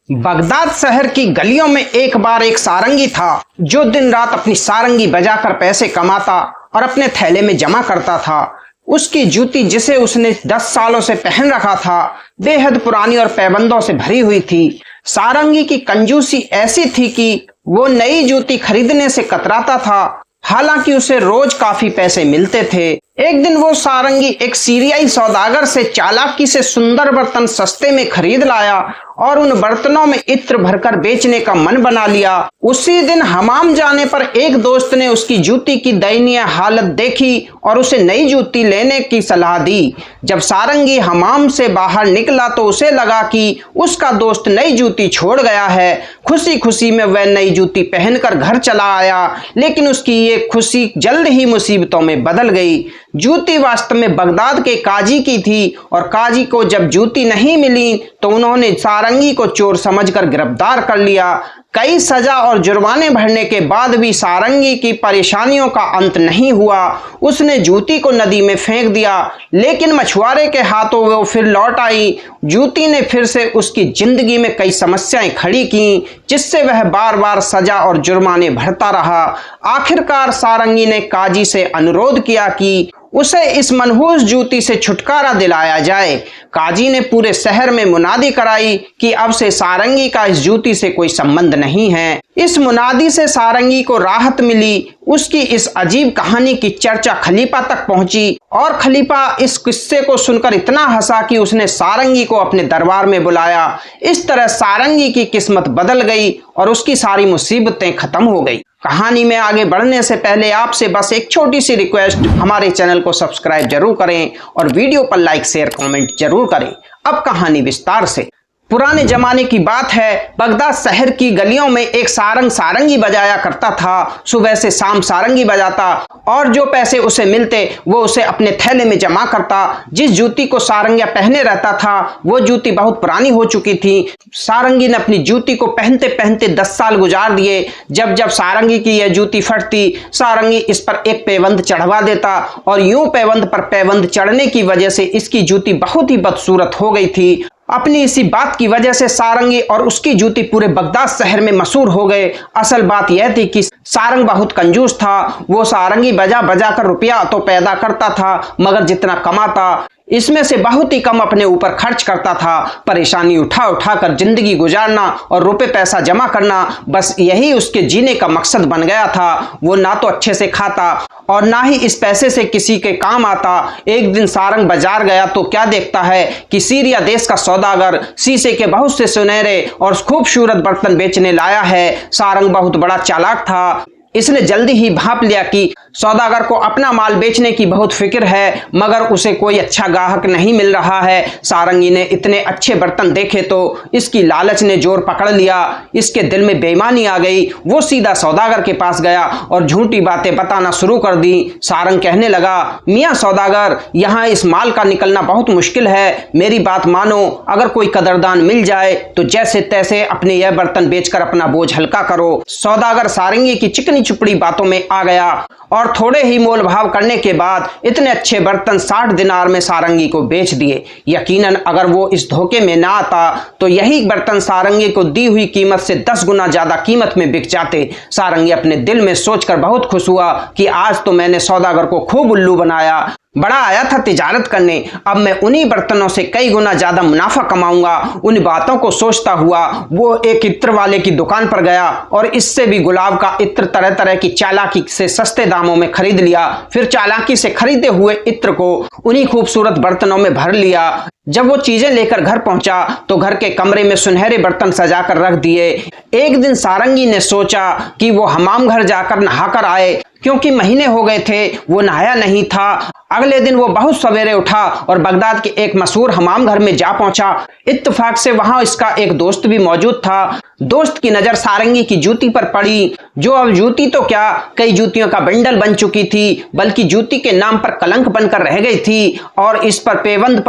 Baghdad शहर की गलियों में एक बार एक सारंगी था जो दिन रात अपनी सारंगी बजाकर पैसे कमाता और अपने थैले में जमा करता था। उसकी जूती जिसे उसने 10 सालों से पहन रखा था बेहद पुरानी और पैबंदों से भरी हुई थी। सारंगी की कंजूसी ऐसी थी कि वो नई जूती खरीदने से कतराता था, हालांकि उसे रोज काफी पैसे मिलते थे। एक दिन वो सारंगी एक सीरियाई सौदागर से चालाकी से सुंदर बर्तन सस्ते में खरीद लाया और उन बर्तनों में इत्र भरकर बेचने का मन बना लिया। उसी दिन हमाम जाने पर एक दोस्त ने उसकी जूती की दयनीय हालत देखी और उसे नई जूती लेने की सलाह दी। जब सारंगी हमाम से बाहर निकला तो उसे लगा कि उसका दोस्त नई जूती छोड़ गया है। खुशी खुशी में वह नई जूती पहनकर घर चला आया, लेकिन उसकी ये खुशी जल्द ही मुसीबतों में बदल गई। जूती वास्तव में बगदाद के काजी की थी और काजी को जब जूती नहीं मिली तो उन्होंने सारंगी को चोर समझकर गिरफ्तार कर लिया। कई सजा और जुर्माने भरने के बाद भी सारंगी की परेशानियों का अंत नहीं हुआ। उसने जूती को नदी में फेंक दिया, लेकिन मछुआरे के हाथों वो फिर लौट आई। जूती ने फिर से उसकी जिंदगी में कई समस्याएं खड़ी की, जिससे वह बार बार सजा और जुर्माने भरता रहा। आखिरकार सारंगी ने काजी से अनुरोध किया कि उसे इस मनहूस जूती से छुटकारा दिलाया जाए। काजी ने पूरे शहर में मुनादी कराई कि अब से सारंगी का इस जूती से कोई संबंध नहीं है। इस मुनादी से सारंगी को राहत मिली। उसकी इस अजीब कहानी की चर्चा खलीफा तक पहुंची और खलीफा इस किस्से को सुनकर इतना हंसा कि उसने सारंगी को अपने दरबार में बुलाया। इस तरह सारंगी की किस्मत बदल गई और उसकी सारी मुसीबतें खत्म हो गई। कहानी में आगे बढ़ने से पहले आपसे बस एक छोटी सी रिक्वेस्ट, हमारे चैनल को सब्सक्राइब जरूर करें और वीडियो पर लाइक शेयर कमेंट जरूर करें। अब कहानी विस्तार से। पुराने जमाने की बात है, बगदाद शहर की गलियों में एक सारंगी बजाया करता था। सुबह से शाम सारंगी बजाता और जो पैसे उसे मिलते वो उसे अपने थैले में जमा करता। जिस जूती को सारंगिया पहने रहता था वो जूती बहुत पुरानी हो चुकी थी। सारंगी ने अपनी जूती को पहनते पहनते 10 साल गुजार दिए। जब जब सारंगी की यह जूती फटती, सारंगी इस पर एक पैबंद चढ़वा देता और यूं पैबंद पर पैबंद चढ़ने की वजह से इसकी जूती बहुत ही बदसूरत हो गई थी। अपनी इसी बात की वजह से सारंगी और उसकी जूती पूरे बगदाद शहर में मशहूर हो गए। असल बात यह थी कि सारंग बहुत कंजूस था। वो सारंगी बजा बजा कर रुपया तो पैदा करता था, मगर जितना कमाता इसमें से बहुत ही कम अपने ऊपर खर्च करता था। परेशानी उठा उठा कर जिंदगी गुजारना और रुपए पैसा जमा करना, बस यही उसके जीने का मकसद बन गया था। वो ना तो अच्छे से खाता और ना ही इस पैसे से किसी के काम आता। एक दिन सारंग बाजार गया तो क्या देखता है कि सीरिया देश का सौदागर शीशे के बहुत से सुनहरे और खूबसूरत बर्तन बेचने लाया है। सारंग बहुत बड़ा चालाक था। इसने जल्दी ही भांप लिया कि सौदागर को अपना माल बेचने की बहुत फिक्र है, मगर उसे कोई अच्छा ग्राहक नहीं मिल रहा है। सारंगी ने इतने अच्छे बर्तन देखे तो इसकी लालच ने जोर पकड़ लिया। इसके दिल में बेईमानी आ गई। वो सीधा सौदागर के पास गया और झूठी बातें बताना शुरू कर दी। सारंग कहने लगा, मियाँ सौदागर, यहाँ इस माल का निकलना बहुत मुश्किल है। मेरी बात मानो, अगर कोई कदरदान मिल जाए तो जैसे तैसे अपने यह बर्तन बेचकर अपना बोझ हल्का करो। सौदागर सारंगी की चिकनी चुपड़ी बातों में आ गया और थोड़े ही मोल भाव करने के बाद इतने अच्छे बर्तन 60 दिनार में सारंगी को बेच दिए। यकीनन अगर वो इस धोखे में ना आता तो यही बर्तन सारंगी को दी हुई कीमत से 10 गुना ज्यादा कीमत में बिक जाते। सारंगी अपने दिल में सोचकर बहुत खुश हुआ कि आज तो मैंने सौदागर को खूब उल्लू बनाया। बड़ा आया था तिजारत करने, अब मैं उन्हीं बर्तनों से कई गुना ज्यादा मुनाफा कमाऊंगा। उन बातों को सोचता हुआ वो एक इत्र वाले की दुकान पर गया और इससे भी गुलाब का इत्र तरह तरह की चालाकी से सस्ते दामों में खरीद लिया। फिर चालाकी से खरीदे हुए इत्र को उन्हीं खूबसूरत बर्तनों में भर लिया। जब वो चीजें लेकर घर पहुंचा तो घर के कमरे में सुनहरे बर्तन सजाकर रख दिए। एक दिन सारंगी ने सोचा कि वो हमाम घर जाकर नहाकर आए, क्योंकि महीने हो गए थे वो नहाया नहीं था। अगले दिन वो बहुत सवेरे उठा और बगदाद के एक मशहूर हमाम घर में जा पहुंचा। इत्तेफाक से वहां इसका एक दोस्त भी मौजूद था। दोस्त की नजर सारंगी की जूती पर पड़ी, जो अब जूती तो क्या कई जूतियों का बंडल बन चुकी थी, बल्कि जूती के नाम पर कलंक बनकर रह गई थी और इस पर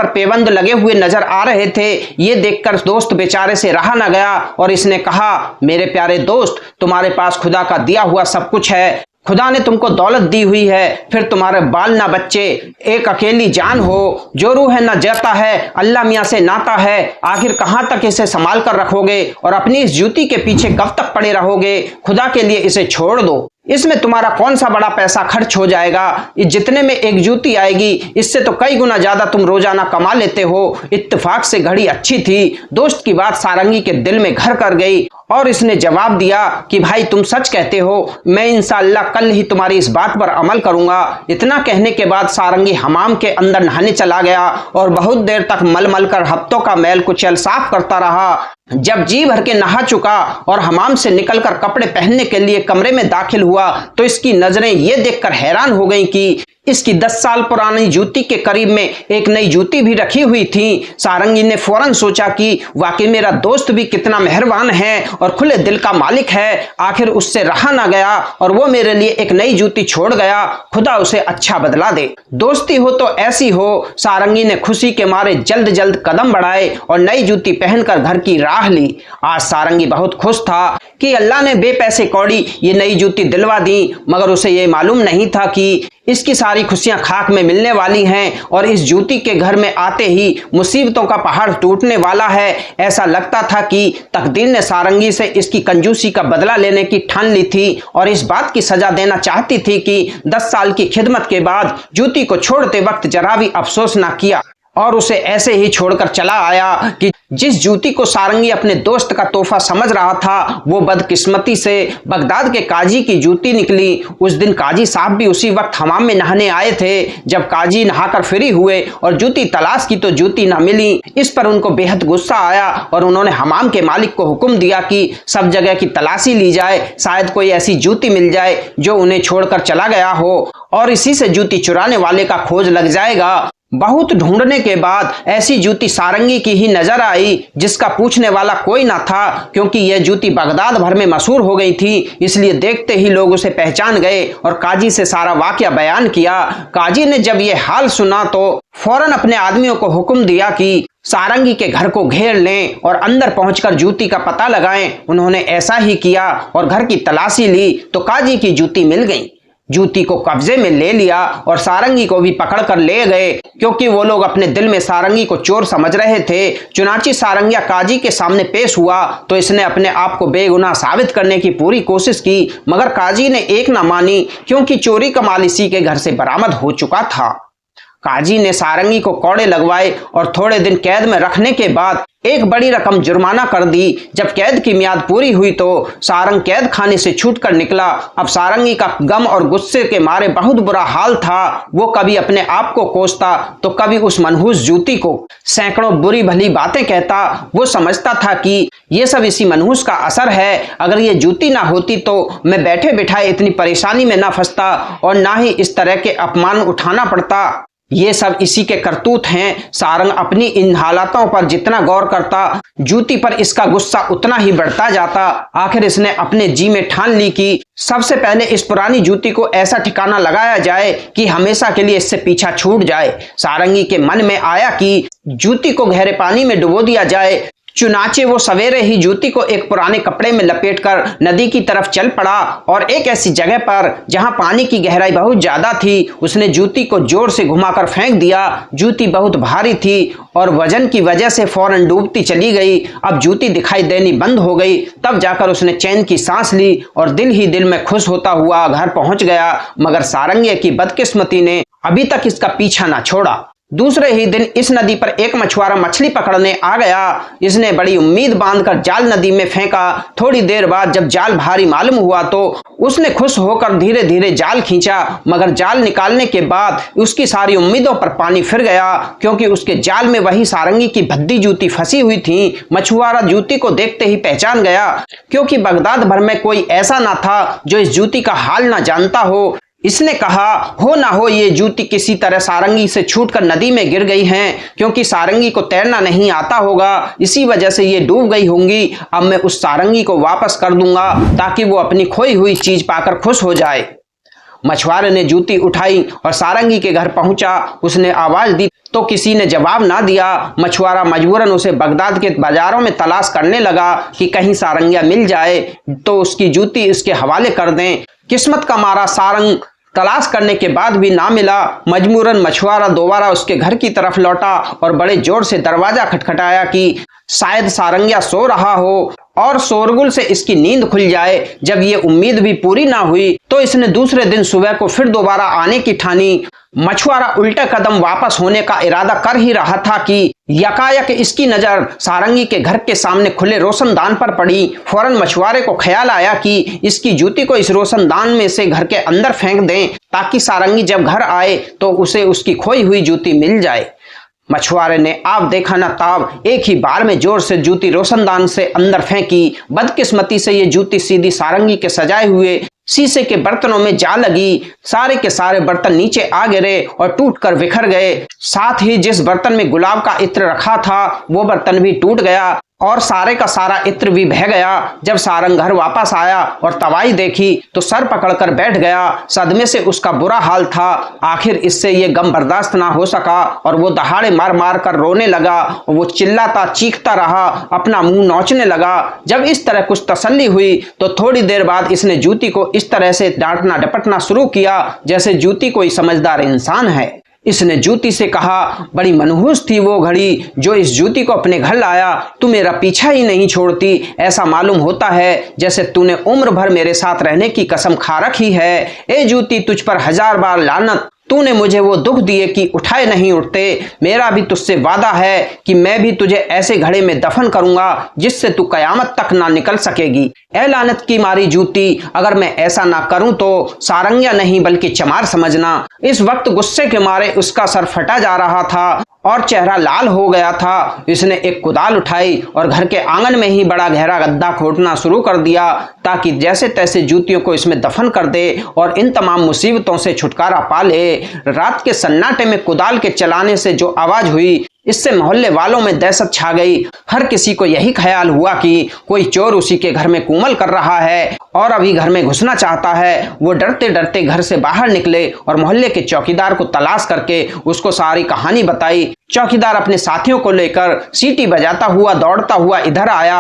पेबंद लगे हुए नजर आ रहे थे। ये देखकर दोस्त बेचारे से रहा न गया और इसने कहा, मेरे प्यारे दोस्त, तुम्हारे पास खुदा का दिया हुआ सब कुछ है, खुदा ने तुमको दौलत दी हुई है, फिर तुम्हारे बाल ना बच्चे, एक अकेली जान हो, जो रूह न जाता है, अल्लाह मियाँ से नाता है, आखिर कहाँ तक इसे संभाल कर रखोगे और अपनी इस जूती के पीछे कब तक पड़े रहोगे? खुदा के लिए इसे छोड़ दो। इसमें तुम्हारा कौन सा बड़ा पैसा खर्च हो जाएगा? इस जितने में एक जूती आएगी, इससे तो कई गुना ज्यादा तुम रोजाना कमा लेते हो। इत्तेफाक से घड़ी अच्छी थी। दोस्त की बात सारंगी के दिल में घर कर गई और इसने जवाब दिया कि भाई तुम सच कहते हो, मैं इंशाअल्लाह कल ही तुम्हारी इस बात पर अमल करूंगा। इतना कहने के बाद सारंगी हमाम के अंदर नहाने चला गया और बहुत देर तक मल मल कर हफ्तों का मैल कुचैल साफ करता रहा। जब जी भर के नहा चुका और हमाम से निकलकर कपड़े पहनने के लिए कमरे में दाखिल हुआ तो इसकी नजरें ये देखकर हैरान हो गईं कि इसकी 10 साल पुरानी जूती के करीब में एक नई जूती भी रखी हुई थी। सारंगी ने फौरन सोचा कि वाकई मेरा दोस्त भी कितना मेहरबान है और खुले दिल का मालिक है। आखिर उससे रहा ना गया और वो मेरे लिए एक नई जूती छोड़ गया। खुदा उसे अच्छा बदला दे। दोस्ती हो तो ऐसी हो। सारंगी ने खुशी के मारे जल्द जल्द कदम बढ़ाए और नई जूती पहनकर घर की राह ली। आज सारंगी बहुत खुश था कि अल्लाह ने बेपैसे कौड़ी ये नई जूती दिलवा दी, मगर उसे ये मालूम नहीं था कि इसकी सारी खुशियां खाक में मिलने वाली हैं और इस जूती के घर में आते ही मुसीबतों का पहाड़ टूटने वाला है। ऐसा लगता था कि तकदीर ने सारंगी से इसकी कंजूसी का बदला लेने की ठान ली थी और इस बात की सजा देना चाहती थी कि 10 साल की खिदमत के बाद जूती को छोड़ते वक्त जरा भी अफसोस ना किया और उसे ऐसे ही छोड़कर चला आया कि जिस जूती को सारंगी अपने दोस्त का तोहफा समझ रहा था वो बदकिस्मती से बगदाद के काजी की जूती निकली। उस दिन काजी साहब भी उसी वक्त हमाम में नहाने आए थे। जब काजी नहाकर फ्री हुए और जूती तलाश की तो जूती न मिली। इस पर उनको बेहद गुस्सा आया और उन्होंने हमाम के मालिक को हुक्म दिया कि सब जगह की तलाशी ली जाए, शायद कोई ऐसी जूती मिल जाए जो उन्हें छोड़कर चला गया हो और इसी से जूती चुराने वाले का खोज लग जाएगा। बहुत ढूंढने के बाद ऐसी जूती सारंगी की ही नजर आई जिसका पूछने वाला कोई ना था, क्योंकि यह जूती बगदाद भर में मशहूर हो गई थी। इसलिए देखते ही लोग उसे पहचान गए और काजी से सारा वाकया बयान किया। काजी ने जब यह हाल सुना तो फौरन अपने आदमियों को हुक्म दिया कि सारंगी के घर को घेर लें और अंदर पहुंचकर जूती का पता लगाएं। उन्होंने ऐसा ही किया और घर की तलाशी ली तो काजी की जूती मिल गई। जूती को कब्जे में ले लिया और सारंगी को भी पकड़ कर ले गए, क्योंकि वो लोग अपने दिल में सारंगी को चोर समझ रहे थे। चुनाची सारंगिया काजी के सामने पेश हुआ तो इसने अपने आप को बेगुनाह साबित करने की पूरी कोशिश की, मगर काजी ने एक ना मानी, क्योंकि चोरी का माल इसी के घर से बरामद हो चुका था। काजी ने सारंगी को कौड़े लगवाए और थोड़े दिन कैद में रखने के बाद एक बड़ी रकम जुर्माना कर दी। जब कैद की मियाद पूरी हुई तो सारंग कैद खाने से छूटकर निकला। अब सारंगी का गम और गुस्से के मारे बहुत बुरा हाल था। वो कभी अपने आप को कोसता तो कभी उस मनहूस जूती को सैकड़ों बुरी भली बातें कहता। वो समझता था कि ये सब इसी मनहूस का असर है। अगर ये जूती ना होती तो मैं बैठे बिठाए इतनी परेशानी में ना फंसता और ना ही इस तरह के अपमान उठाना पड़ता। ये सब इसी के करतूत हैं। सारंग अपनी इन हालातों पर जितना गौर करता, जूती पर इसका गुस्सा उतना ही बढ़ता जाता। आखिर इसने अपने जी में ठान ली कि सबसे पहले इस पुरानी जूती को ऐसा ठिकाना लगाया जाए कि हमेशा के लिए इससे पीछा छूट जाए। सारंगी के मन में आया कि जूती को गहरे पानी में डुबो दिया जाए। चुनाचे वो सवेरे ही जूती को एक पुराने कपड़े में लपेटकर नदी की तरफ चल पड़ा और एक ऐसी जगह पर जहां पानी की गहराई बहुत ज्यादा थी उसने जूती को जोर से घुमाकर फेंक दिया। जूती बहुत भारी थी और वजन की वजह से फौरन डूबती चली गई। अब जूती दिखाई देनी बंद हो गई। तब जाकर उसने चैन की सांस ली और दिल ही दिल में खुश होता हुआ घर पहुंच गया। मगर सारंगी की बदकिस्मती ने अभी तक इसका पीछा ना छोड़ा। दूसरे ही दिन इस नदी पर एक मछुआरा मछली पकड़ने आ गया। इसने बड़ी उम्मीद बांधकर जाल नदी में फेंका। थोड़ी देर बाद जब जाल भारी मालूम हुआ तो उसने खुश होकर धीरे धीरे जाल खींचा, मगर जाल निकालने के बाद उसकी सारी उम्मीदों पर पानी फिर गया, क्योंकि उसके जाल में वही सारंगी की भद्दी जूती फंसी हुई थी। मछुआरा जूती को देखते ही पहचान गया, क्योंकि बगदाद भर में कोई ऐसा ना था जो इस जूती का हाल ना जानता हो। इसने कहा, हो ना हो ये जूती किसी तरह सारंगी से छूटकर नदी में गिर गई हैं, क्योंकि सारंगी को तैरना नहीं आता होगा, इसी वजह से ये डूब गई होंगी। अब मैं उस सारंगी को वापस कर दूंगा ताकि वो अपनी खोई हुई चीज पाकर खुश हो जाए। मछुआरे ने जूती उठाई और सारंगी के घर पहुंचा। उसने आवाज दी तो किसी ने जवाब ना दिया। मछुआरा मजबूरन उसे बगदाद के बाजारों में तलाश करने लगा कि कहीं सारंगिया मिल जाए तो उसकी जूती इसके हवाले कर दें। किस्मत का मारा सारंग तलाश करने के बाद भी ना मिला। मजबूरन मछुआरा दोबारा उसके घर की तरफ लौटा और बड़े जोर से दरवाजा खटखटाया कि शायद सारंगिया सो रहा हो और शोरगुल से इसकी नींद खुल जाए। जब ये उम्मीद भी पूरी ना हुई तो इसने दूसरे दिन सुबह को फिर दोबारा आने की ठानी। मछुआरा उल्टा कदम वापस होने का इरादा कर ही रहा था कि यकायक इसकी नजर सारंगी के घर के सामने खुले रोशनदान पर पड़ी। फौरन मछुआरे को ख्याल आया कि इसकी जूती को इस रोशनदान में से घर के अंदर फेंक दें ताकि सारंगी जब घर आए तो उसे उसकी खोई हुई जूती मिल जाए। मछुआरे ने आप देखा न ताब एक ही बार में जोर से जूती रोशनदान से अंदर फेंकी। बदकिस्मती से ये जूती सीधी सारंगी के सजाए हुए शीशे के बर्तनों में जा लगी। सारे के सारे बर्तन नीचे आ गिरे और टूटकर बिखर गए। साथ ही जिस बर्तन में गुलाब का इत्र रखा था वो बर्तन भी टूट गया और सारे का सारा इत्र भी बह गया। जब सारंग घर वापस आया और तबाही देखी तो सर पकड़कर बैठ गया। सदमे से उसका बुरा हाल था। आखिर इससे ये गम बर्दाश्त ना हो सका और वो दहाड़े मार मार कर रोने लगा। वो चिल्लाता चीखता रहा, अपना मुंह नोचने लगा। जब इस तरह कुछ तसल्ली हुई तो थोड़ी देर बाद इसने जूती को इस तरह से डांटना डपटना शुरू किया जैसे जूती कोई समझदार इंसान है। इसने जूती से कहा, बड़ी मनहूस थी वो घड़ी जो इस जूती को अपने घर लाया। तू मेरा पीछा ही नहीं छोड़ती। ऐसा मालूम होता है जैसे तूने उम्र भर मेरे साथ रहने की कसम खा रखी है। ए जूती, तुझ पर 1000 बार लानत। तूने मुझे वो दुख दिए कि उठाए नहीं उठते। मेरा भी तुझसे वादा है कि मैं भी तुझे ऐसे घड़े में दफन करूंगा जिससे तू कयामत तक ना निकल सकेगी। ए लानत की मारी जूती, अगर मैं ऐसा ना करूं तो सारंगिया नहीं बल्कि चमार समझना। इस वक्त गुस्से के मारे उसका सर फटा जा रहा था और चेहरा लाल हो गया था। इसने एक कुदाल उठाई और घर के आंगन में ही बड़ा गहरा गड्ढा खोदना शुरू कर दिया ताकि जैसे तैसे जूतियों को इसमें दफन कर दे और इन तमाम मुसीबतों से छुटकारा पा ले। रात के सन्नाटे में कुदाल के चलाने से जो आवाज हुई इससे मोहल्ले वालों में दहशत छा गई। हर किसी को यही ख्याल हुआ कि कोई चोर उसी के घर में कूमल कर रहा है और अभी घर में घुसना चाहता है। वो डरते डरते घर से बाहर निकले और मोहल्ले के चौकीदार को तलाश करके उसको सारी कहानी बताई। चौकीदार अपने साथियों को लेकर सीटी बजाता हुआ दौड़ता हुआ इधर आया।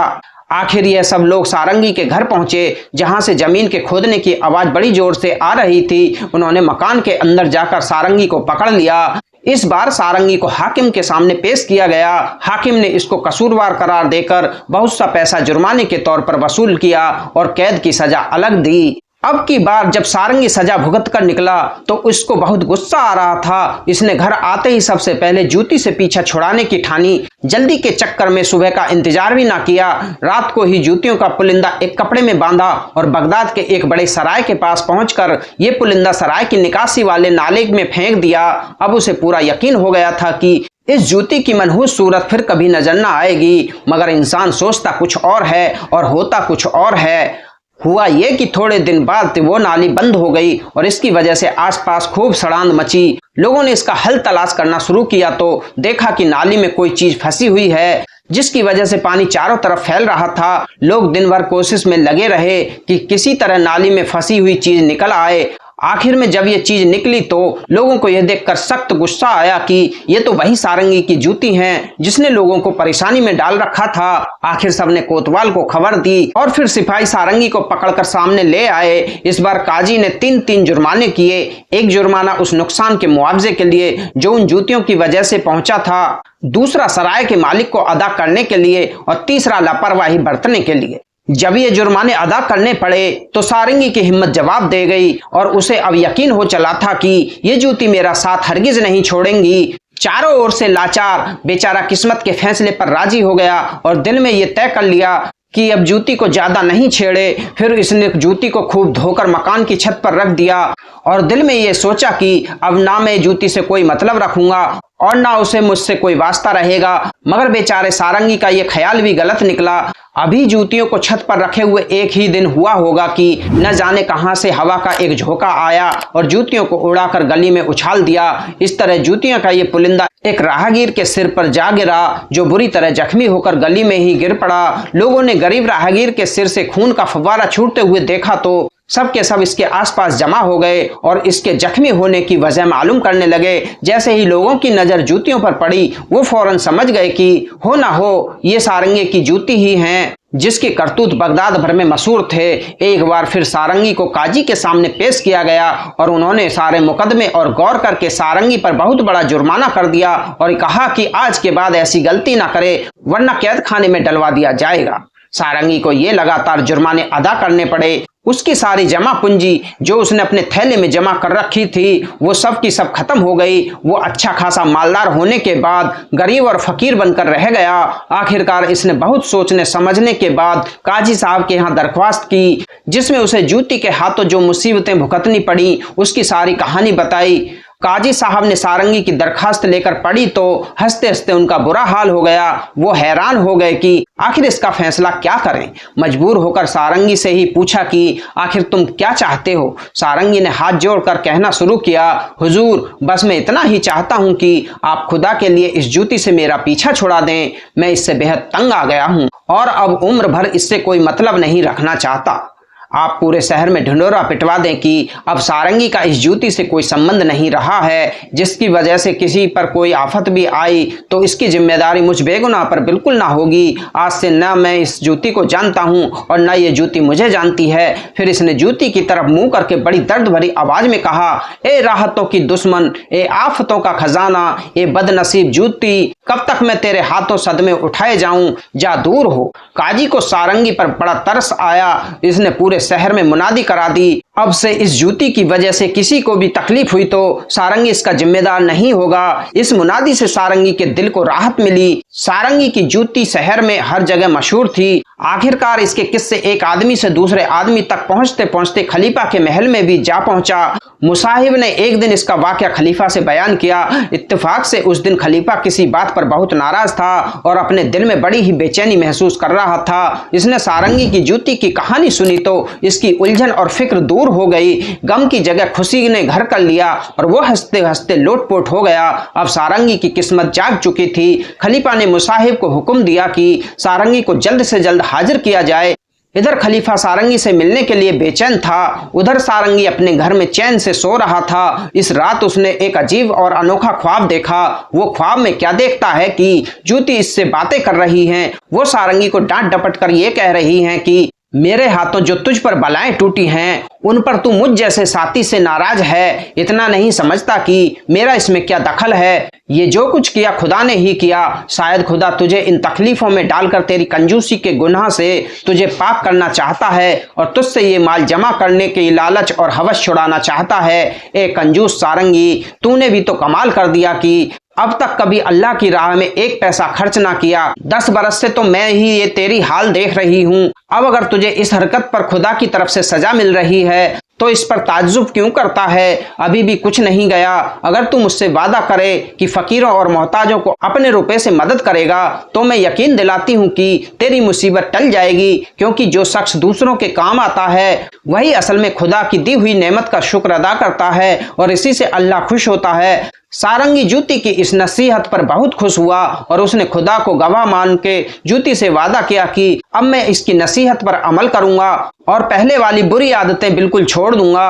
आखिर यह सब लोग सारंगी के घर पहुंचे जहां से जमीन के खोदने की आवाज बड़ी जोर से आ रही थी। उन्होंने मकान के अंदर जाकर सारंगी को पकड़ लिया। इस बार सारंगी को हाकिम के सामने पेश किया गया। हाकिम ने इसको कसूरवार करार देकर बहुत सा पैसा जुर्माने के तौर पर वसूल किया और कैद की सजा अलग दी। अब की बार जब सारंगी सजा भुगत कर निकला तो उसको बहुत गुस्सा आ रहा था। इसने घर आते ही सबसे पहले जूती से पीछा छुड़ाने की ठानी। जल्दी के चक्कर में सुबह का इंतजार भी ना किया। रात को ही जूतियों का पुलिंदा एक कपड़े में बांधा और बगदाद के एक बड़े सराय के पास पहुंचकर ये पुलिंदा सराय की निकासी वाले नाले में फेंक दिया। अब उसे पूरा यकीन हो गया था कि इस जूती की मनहूस सूरत फिर कभी नजर न आएगी। मगर इंसान सोचता कुछ और है और होता कुछ और है। हुआ ये कि थोड़े दिन बाद वो नाली बंद हो गई और इसकी वजह से आसपास खूब सड़ांध मची। लोगों ने इसका हल तलाश करना शुरू किया तो देखा कि नाली में कोई चीज फंसी हुई है जिसकी वजह से पानी चारों तरफ फैल रहा था। लोग दिन भर कोशिश में लगे रहे कि किसी तरह नाली में फंसी हुई चीज निकल आए। आखिर में जब ये चीज निकली तो लोगों को यह देखकर सख्त गुस्सा आया कि ये तो वही सारंगी की जूती हैं जिसने लोगों को परेशानी में डाल रखा था। आखिर सबने कोतवाल को खबर दी और फिर सिपाही सारंगी को पकड़कर सामने ले आए। इस बार काजी ने 3-3 जुर्माने किए। एक जुर्माना उस नुकसान के मुआवजे के लिए जो उन जूतियों की वजह से पहुंचा था, दूसरा सराय के मालिक को अदा करने के लिए और तीसरा लापरवाही बरतने के लिए। जब ये जुर्माने अदा करने पड़े तो सारंगी की हिम्मत जवाब दे गई और उसे अब यकीन हो चला था कि ये जूती मेरा साथ हरगिज नहीं छोड़ेंगी। चारों ओर से लाचार बेचारा किस्मत के फैसले पर राजी हो गया और दिल में ये तय कर लिया कि अब जूती को ज्यादा नहीं छेड़े। फिर इसने जूती को खूब धोकर मकान की छत पर रख दिया और दिल में ये सोचा कि अब ना मैं जूती से कोई मतलब रखूंगा और ना उसे मुझसे कोई वास्ता रहेगा। मगर बेचारे सारंगी का ये ख्याल भी गलत निकला। अभी जूतियों को छत पर रखे हुए एक ही दिन हुआ होगा कि न जाने कहां से हवा का एक झोंका आया और जूतियों को उड़ाकर गली में उछाल दिया। इस तरह जूतियों का ये पुलिंदा एक राहगीर के सिर पर जा गिरा जो बुरी तरह जख्मी होकर गली में ही गिर पड़ा। लोगों ने गरीब राहगीर के सिर से खून का फव्वारा छूटते हुए देखा तो सब के सब इसके आसपास जमा हो गए और इसके जख्मी होने की वजह मालूम करने लगे। जैसे ही लोगों की नजर जूतियों पर पड़ी वो फौरन समझ गए कि हो ना हो ये सारंगी की जूती ही हैं। जिसके करतूत बगदाद भर में मशहूर थे, एक बार फिर सारंगी को काजी के सामने पेश किया गया और उन्होंने सारे मुकदमे और गौर करके सारंगी पर बहुत बड़ा जुर्माना कर दिया और कहा कि आज के बाद ऐसी गलती ना करे वरना कैद खाने में डलवा दिया जाएगा। सारंगी को ये लगातार जुर्माने अदा करने पड़े। उसकी सारी जमा पूंजी जो उसने अपने थैले में जमा कर रखी थी वो सब की सब खत्म हो गई। वो अच्छा खासा मालदार होने के बाद गरीब और फकीर बनकर रह गया। आखिरकार इसने बहुत सोचने समझने के बाद काजी साहब के यहाँ दरख्वास्त की, जिसमें उसे जूती के हाथों जो मुसीबतें भुगतनी पड़ी उसकी सारी कहानी बताई। काजी साहब ने सारंगी की दरखास्त लेकर पढ़ी तो हंसते हंसते उनका बुरा हाल हो गया। वो हैरान हो गए कि आखिर इसका फैसला क्या करें। मजबूर होकर सारंगी से ही पूछा कि आखिर तुम क्या चाहते हो। सारंगी ने हाथ जोड़कर कहना शुरू किया, हुजूर बस मैं इतना ही चाहता हूं कि आप खुदा के लिए इस जूती से मेरा पीछा छुड़ा दें। मैं इससे बेहद तंग आ गया हूं और अब उम्र भर इससे कोई मतलब नहीं रखना चाहता। आप पूरे शहर में ढिंढोरा पिटवा दें कि अब सारंगी का इस जूती से कोई संबंध नहीं रहा है, जिसकी वजह से किसी पर कोई आफत भी आई तो इसकी जिम्मेदारी मुझ बेगुनाह पर बिल्कुल ना होगी। आज से न मैं इस जूती को जानता हूं और न ये जूती मुझे जानती है। फिर इसने जूती की तरफ मुंह करके बड़ी दर्द भरी आवाज में कहा, ए राहतों की दुश्मन, ए आफतों का खजाना, ए बदनसीब जूती, कब तक मैं तेरे हाथों सदमे उठाए जाऊं, जा दूर हो। काजी को सारंगी पर बड़ा तरस आया। इसने पूरे शहर में मुनादी करा दी, अब से इस जूती की वजह से किसी को भी तकलीफ हुई तो सारंगी इसका जिम्मेदार नहीं होगा। इस मुनादी से सारंगी के दिल को राहत मिली। सारंगी की जूती शहर में हर जगह मशहूर थी। आखिरकार इसके किस्से एक आदमी से दूसरे आदमी तक पहुंचते पहुंचते खलीफा के महल में भी जा पहुंचा। मुसाहिब ने एक दिन इसका वाकया खलीफा से बयान किया। इत्तेफाक से उस दिन खलीफा किसी बात पर बहुत नाराज था और अपने दिल में बड़ी ही बेचैनी महसूस कर रहा था। इसने सारंगी की जूती की कहानी सुनी तो इसकी उलझन और फिक्र दूर हो गई। गम की जगह खुशी ने घर कर लिया और वो हंसते हंसते लोटपोट हो गया। अब सारंगी की किस्मत जाग चुकी थी। खलीफा ने मुसाहिब को हुक्म दिया कि सारंगी को जल्द से जल्द हाजिर किया जाए। इधर खलीफा सारंगी से मिलने के लिए बेचैन था, उधर सारंगी अपने घर में चैन से सो रहा था। इस रात उसने एक अजीब और अनोखा ख्वाब देखा। वो ख्वाब में क्या देखता है कि जूती इससे बातें कर रही हैं। वो सारंगी को डांट डपट कर ये कह रही हैं कि मेरे हाथों जो तुझ पर बलाएं टूटी हैं उन पर तू मुझ जैसे साथी से नाराज है। इतना नहीं समझता कि मेरा इसमें क्या दखल है। ये जो कुछ किया खुदा ने ही किया। शायद खुदा तुझे इन तकलीफों में डालकर तेरी कंजूसी के गुनाह से तुझे पाक करना चाहता है और तुझसे ये माल जमा करने की लालच और हवस छुड़ाना चाहता है। ए कंजूस सारंगी, तूने भी तो कमाल कर दिया कि अब तक कभी अल्लाह की राह में एक पैसा खर्च ना किया। 10 बरस से तो मैं ही ये तेरी हाल देख रही हूँ। अब अगर तुझे इस हरकत पर खुदा की तरफ से सजा मिल रही है तो इस पर ताज्जुब क्यों करता है। अभी भी कुछ नहीं गया। अगर तू मुझसे वादा करे कि फकीरों और मोहताजों को अपने रुपए से मदद करेगा तो मैं यकीन दिलाती हूँ कि तेरी मुसीबत टल जाएगी, क्योंकि जो शख्स दूसरों के काम आता है वही असल में खुदा की दी हुई नेमत का शुक्र अदा करता है और इसी से अल्लाह खुश होता है। सारंगी जूती की इस नसीहत पर बहुत खुश हुआ और उसने खुदा को गवाह मान के जूती से वादा किया कि अब मैं इसकी नसीहत पर अमल करूंगा और पहले वाली बुरी आदतें बिल्कुल छोड़ दूंगा।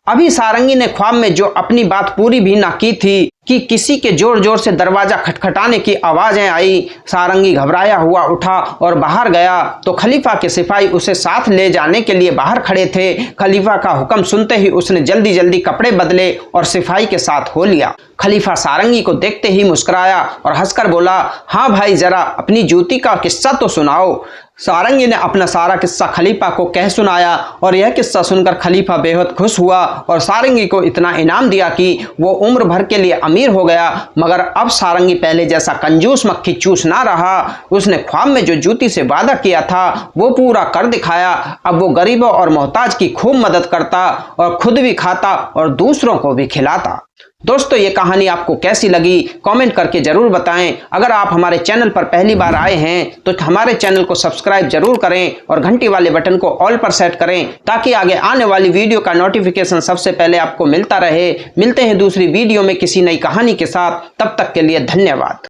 अभी सारंगी ने ख्वाब में जो अपनी बात पूरी भी ना की थी कि किसी के जोर जोर से दरवाजा खटखटाने की आवाजें आई। सारंगी घबराया हुआ उठा और बाहर गया तो खलीफा के सिपाही उसे साथ ले जाने के लिए बाहर खड़े थे। खलीफा का हुक्म सुनते ही उसने जल्दी जल्दी कपड़े बदले और सिपाही के साथ हो लिया। खलीफा सारंगी को देखते ही मुस्कुराया और हंसकर बोला, हाँ भाई, जरा अपनी जूती का किस्सा तो सुनाओ। सारंगी ने अपना सारा किस्सा खलीफा को कह सुनाया और यह किस्सा सुनकर खलीफा बेहद खुश हुआ और सारंगी को इतना इनाम दिया कि वो उम्र भर के लिए अमीर हो गया। मगर अब सारंगी पहले जैसा कंजूस मक्खी चूस ना रहा। उसने ख्वाब में जो जूती से वादा किया था वो पूरा कर दिखाया। अब वो गरीबों और मोहताज की खूब मदद करता और खुद भी खाता और दूसरों को भी खिलाता। दोस्तों, ये कहानी आपको कैसी लगी कमेंट करके जरूर बताएं। अगर आप हमारे चैनल पर पहली बार आए हैं तो हमारे चैनल को सब्सक्राइब जरूर करें और घंटी वाले बटन को ऑल पर सेट करें ताकि आगे आने वाली वीडियो का नोटिफिकेशन सबसे पहले आपको मिलता रहे। मिलते हैं दूसरी वीडियो में किसी नई कहानी के साथ। तब तक के लिए धन्यवाद।